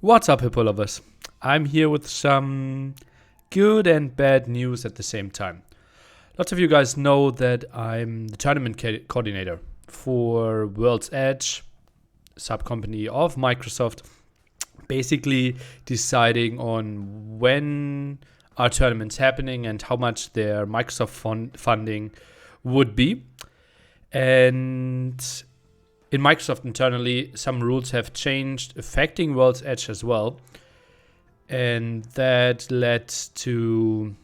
What's up, Hippo lovers? I'm here with some good and bad news at the same time. Lots of you guys know that I'm the tournament coordinator for World's Edge, sub-company of Microsoft, basically deciding on when our tournaments happening and how much their Microsoft funding would be. And in Microsoft internally, some rules have changed affecting World's Edge as well. And that led to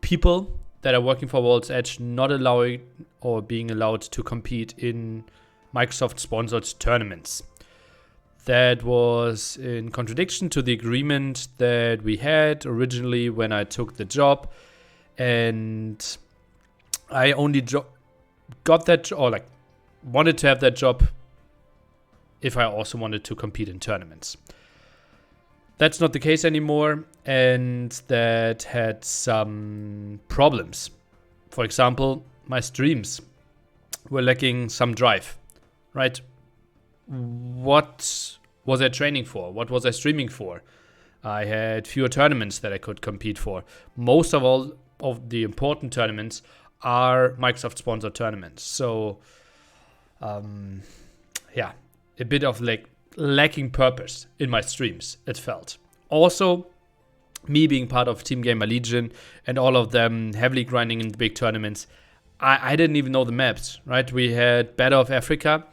people that are working for World's Edge not allowing or being allowed to compete in Microsoft-sponsored tournaments. That was in contradiction to the agreement that we had originally when I took the job. And I only got that, wanted to have that job if I also wanted to compete in tournaments. That's not the case anymore, and that had some problems. For example, my streams were lacking some drive, right? What was I training for? What was I streaming for? I had fewer tournaments that I could compete for. Most of all of the important tournaments are Microsoft-sponsored tournaments. So a bit of lacking purpose in my streams, it felt. Also, me being part of Team Gamer Legion and all of them heavily grinding in the big tournaments, I didn't even know the maps, right? We had Battle of Africa.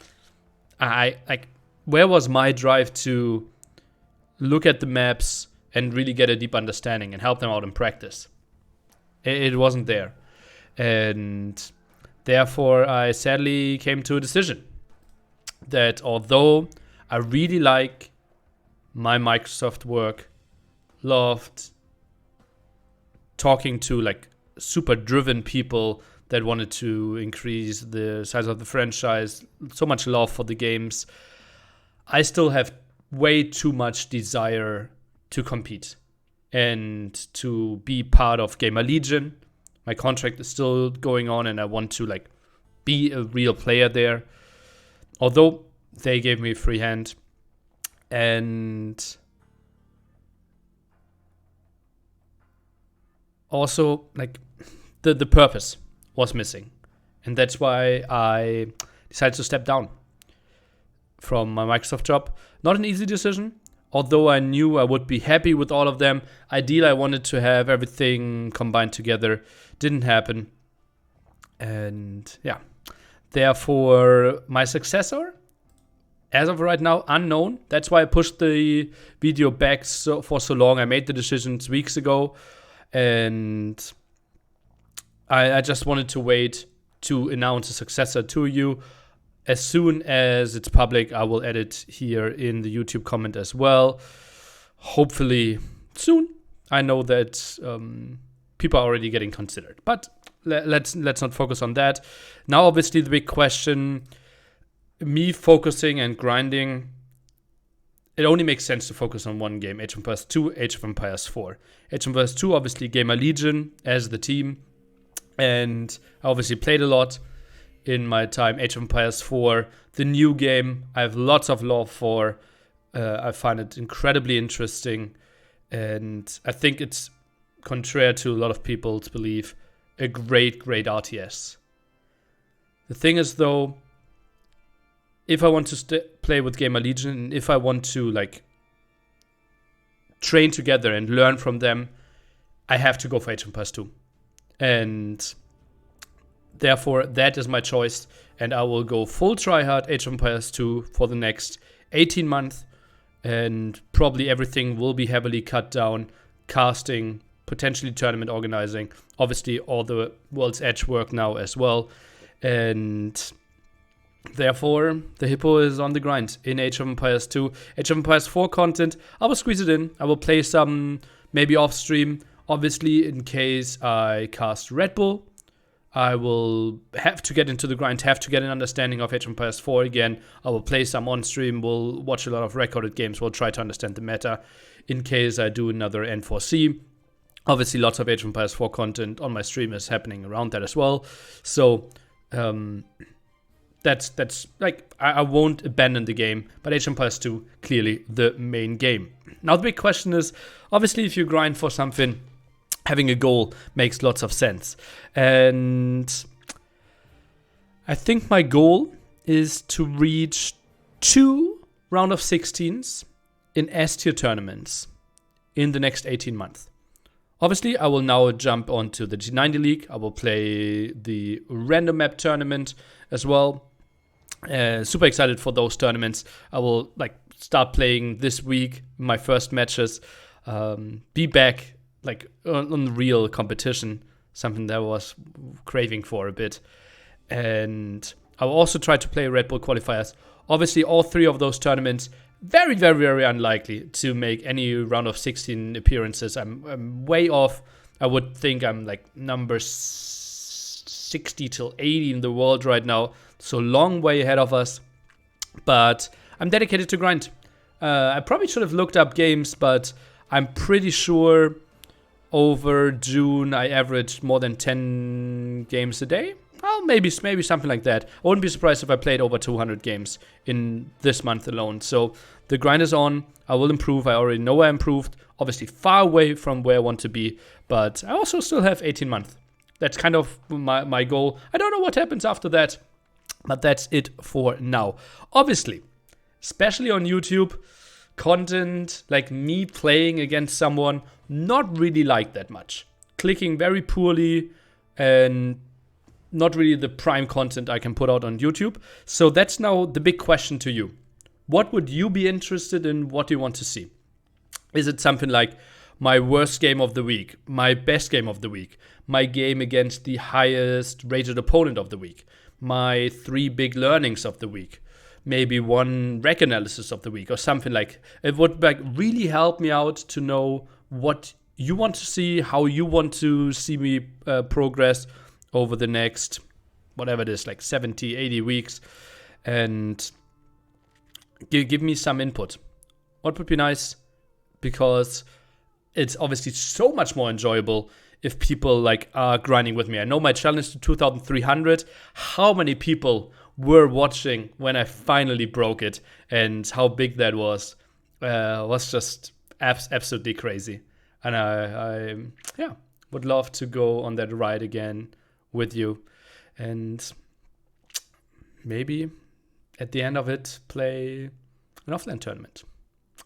Where was my drive to look at the maps and really get a deep understanding and help them out in practice? It wasn't there. And therefore, I sadly came to a decision that although I really like my Microsoft work, loved talking to super driven people that wanted to increase the size of the franchise, so much love for the games, I still have way too much desire to compete and to be part of Gamer Legion. My contract is still going on and I want to be a real player there. Although they gave me a free hand, and also the purpose was missing, and that's why I decided to step down from my Microsoft job. Not an easy decision, although I knew I would be happy with all of them. Ideally, I wanted to have everything combined together. Didn't happen, and therefore, my successor, as of right now, unknown. That's why I pushed the video back for so long. I made the decisions weeks ago, and I just wanted to wait to announce a successor to you. As soon as it's public, I will edit here in the YouTube comment as well. Hopefully soon. I know that people are already getting considered, but let's not focus on that. Now, obviously, the big question, me focusing and grinding, it only makes sense to focus on one game, Age of Empires 2, Age of Empires 4. Age of Empires 2, obviously, Gamer Legion as the team, and I obviously played a lot in my time. Age of Empires 4, the new game, I have lots of love for. I find it incredibly interesting, and I think it's, contrary to a lot of people's belief, a great RTS. The thing is, though, if I want to play with Gamer Legion, if I want to train together and learn from them, I have to go for Age of Empires 2. And therefore, that is my choice. And I will go full tryhard Age of Empires 2 for the next 18 months. And probably everything will be heavily cut down. Casting, potentially tournament organizing, obviously all the World's Edge work now as well. And therefore, the Hippo is on the grind in Age of Empires 2. Age of Empires 4 content, I will squeeze it in. I will play some maybe off stream. Obviously, in case I cast Red Bull, I will have to get into the grind, have to get an understanding of Age of Empires 4 again. I will play some on stream, we'll watch a lot of recorded games, we'll try to understand the meta. In case I do another N4C, obviously lots of Age of Empires 4 content on my stream is happening around that as well. So that's like, I won't abandon the game, but Age of Empires 2, clearly the main game. Now the big question is, obviously if you grind for something, having a goal makes lots of sense. And I think my goal is to reach 2 round of 16s in S-tier tournaments in the next 18 months. Obviously, I will now jump onto the G90 League. I will play the random map tournament as well. Super excited for those tournaments. I will like start playing this week my first matches. Be back like on real competition, something that I was craving for a bit. And I will also try to play Red Bull qualifiers. Obviously, all 3 of those tournaments, very, very, very unlikely to make any round of 16 appearances. I'm way off. I would think I'm like number 60 till 80 in the world right now. So long way ahead of us. But I'm dedicated to grind. I probably should have looked up games, but I'm pretty sure over June I averaged more than 10 games a day. Well, maybe something like that. I wouldn't be surprised if I played over 200 games in this month alone. So the grind is on. I will improve. I already know I improved. Obviously far away from where I want to be. But I also still have 18 months. That's kind of my goal. I don't know what happens after that. But that's it for now. Obviously, especially on YouTube, content like me playing against someone, not really like that much. Clicking very poorly and not really the prime content I can put out on YouTube. So that's now the big question to you. What would you be interested in? What do you want to see? Is it something like my worst game of the week, my best game of the week, my game against the highest rated opponent of the week, my 3 big learnings of the week, maybe 1 rec analysis of the week or something like? It would like really help me out to know what you want to see, how you want to see me progress over the next, whatever it is, like 70, 80 weeks, and give me some input. What would be nice, because it's obviously so much more enjoyable if people like are grinding with me. I know my challenge to 2,300, how many people were watching when I finally broke it, and how big that was just absolutely crazy. And I would love to go on that ride again with you, and maybe at the end of it play an offline tournament.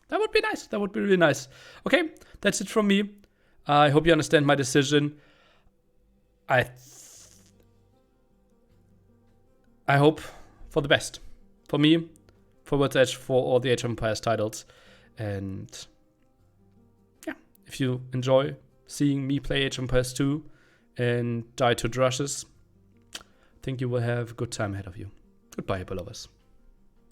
That would be nice. That would be really nice. Okay, that's it from me. I hope you understand my decision. I hope for the best. For me, for World's Edge, for all the Age of Empires titles. And yeah, if you enjoy seeing me play Age of Empires 2 and die to Drushes, I think you will have a good time ahead of you. Goodbye, Hippo lovers.